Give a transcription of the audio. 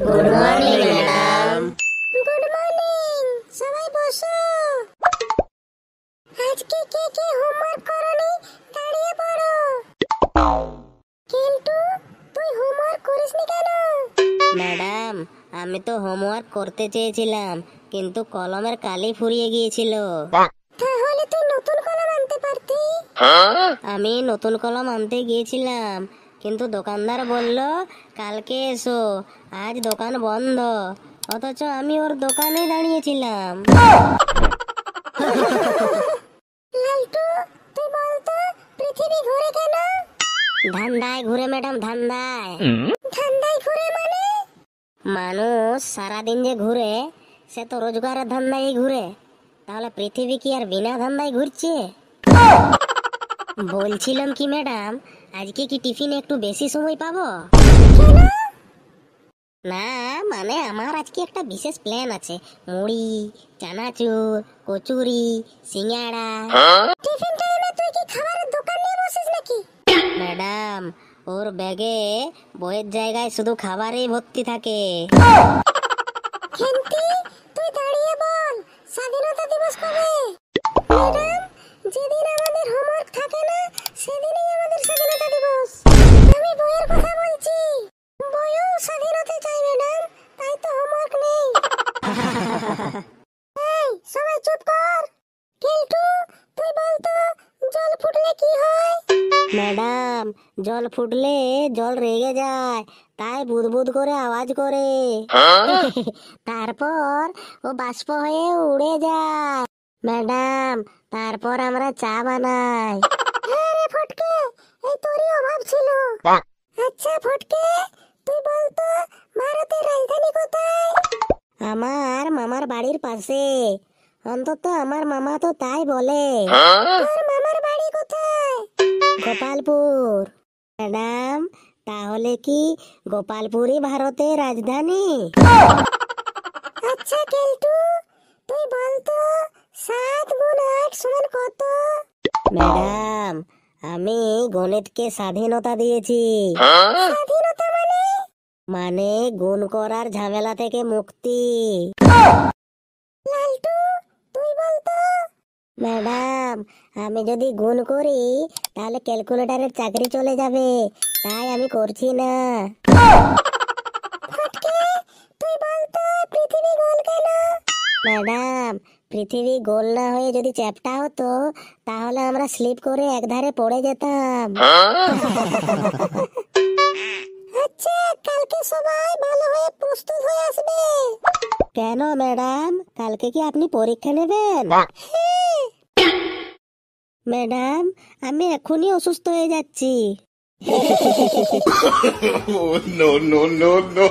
Good morning madam. Good morning. সবাই বসো। আজকে কে কে হোমওয়ার্ক করনি দাঁড়িয়ে পড়ো। কিন্তু তুই হোমওয়ার্ক করিসনি কেন? ম্যাডাম, আমি তো হোমওয়ার্ক করতে চেয়েছিলাম, কিন্তু কলমের কালি ফুরিয়ে গিয়েছিল। তাহলে তুই নতুন কলম আনতে পারতি। আমি নতুন কলম আনতে গিয়েছিলাম, কিন্তু দোকানদার বলল কালকে এসো, আজ দোকান বন্ধ। অথচ আমি ওর দোকানে দাঁড়িয়েছিলাম। লালটু, তুই বলতো পৃথিবী ঘুরে কেন? ধান্দায় ঘুরে ম্যাডাম, ধান্দায়। ধান্দায় ঘুরে মানে? মানুষ সারাদিন যে ঘুরে, সে তো রোজগারের ধান্দায় ঘুরে। তাহলে পৃথিবী কি আর বিনা ধান্দায় ঘুরছে? বলছিলাম কি ম্যাডাম, আজকে কি টিফিনে একটু বেশি সময় পাবো? না মানে আমার আজকে একটা বিশেষ প্ল্যান আছে। মুড়ি, চানাচুর, কচুরি, সিঙ্গাড়া। টিফিন টাইমে তুই কি খাবারের দোকান নিয়ে বসিস নাকি? ম্যাডাম, ওর ব্যাগে বইয়ের জায়গায় শুধু খাবারই ভর্তি থাকে। খেন্তি, তুই দাঁড়িয়ে বল, স্বাধীনতা দিবস কবে? ম্যাডাম, যেদিন আমাদের হোমওয়ার্ক থাকে না সেদিনই আমাদের স্বাধীনতা দিবস। আমি বইয়ের কথা বলছি। বইও স্বাধীনতা চাই ম্যাডাম, তাই তো হোমওয়ার্ক নেই। এই সবাই চুপ কর। কেলটু, তুই বলতো জল ফুটলে কি হয়? ম্যাডাম, জল ফুটলে জল রেগে যায়, তাই বুদবুদ করে আওয়াজ করে। তারপর ও বাষ্প হয়ে উড়ে যায়। ম্যাডাম, তারপর আমরা চা বানাই। হ্যাঁ রে ফটকে, এই তোরই অভাব ছিল। আচ্ছা ফটকে, তুই বলতো ভারতের রাজধানী কোথায়? আমার মামার বাড়ির পাশে। অন্তত আমার মামা তো তাই বলে। তোর মামার বাড়ি কোথায়? গোপালপুর। ম্যাডাম, তাহলে কি গোপালপুরই ভারতের রাজধানী? আচ্ছা কেলটু, তুই বলতো 7 গুণ 8 সমান কত? ম্যাডাম, আমি গণিতকে স্বাধীনতা দিয়েছি। স্বাধীনতা মানে? মানে গুণ করার ঝামেলা থেকে মুক্তি। লালটু, তুই বলতো। ম্যাডাম, আমি যদি গুণ করি তাহলে ক্যালকুলেটরের চাকরি চলে যাবে, তাই আমি করছি না। ফটকে, তুই বলতো পৃথিবী গোল কেন? ম্যাডাম, পৃথিবী গোল না হয়ে যদি চ্যাপ্টা হতো তাহলে আমরা স্লিপ করে একধারে পড়ে যেতাম। আচ্ছা, কালকে সবাই ভালো হয়ে প্রস্তুত হয়ে আসবে। কেন ম্যাডাম, কালকে কি আপনি পরীক্ষা নেবেন? ম্যাডাম, আমি এখনই অসুস্থ হয়ে যাচ্ছি। Oh, no, no, no, no.